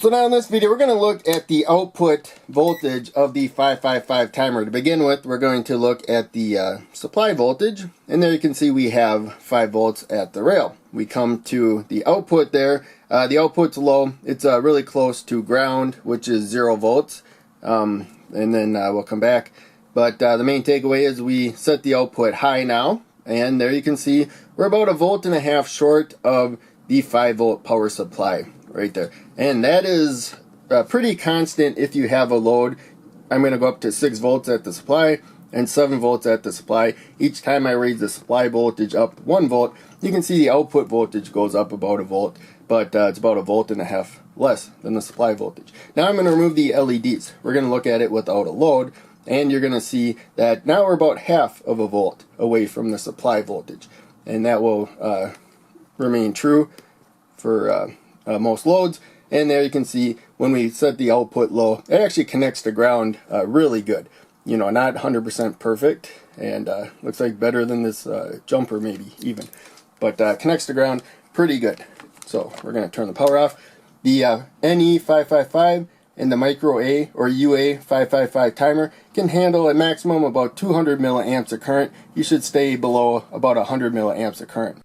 So now in this video we're going to look at the output voltage of the 555 timer. To begin with, we're going to look at the supply voltage, and there you can see we have 5 volts at the rail. We come to the output there. The output's low. It's really close to ground, which is 0 volts, and then we'll come back. But the main takeaway is we set the output high now, and there you can see we're about 1.5 volts short of the 5 volt power supply right there. And that is pretty constant if you have a load. I'm going to go up to 6 volts at the supply and 7 volts at the supply. Each time I raise the supply voltage up 1 volt, you can see the output voltage goes up about 1 volt, but it's about 1.5 volts less than the supply voltage. Now I'm going to remove the LEDs. We're going to look at it without a load, and you're going to see that now we're about 0.5 volt away from the supply voltage, and that will remain true for most loads. And there you can see when we set the output low, it actually connects to ground really good. You know, not 100% perfect, and looks like better than this jumper maybe even, but connects to ground pretty good. So we're going to turn the power off. The NE555 and the Micro A or UA555 timer can handle a maximum about 200 milliamps of current. You should stay below about 100 milliamps of current.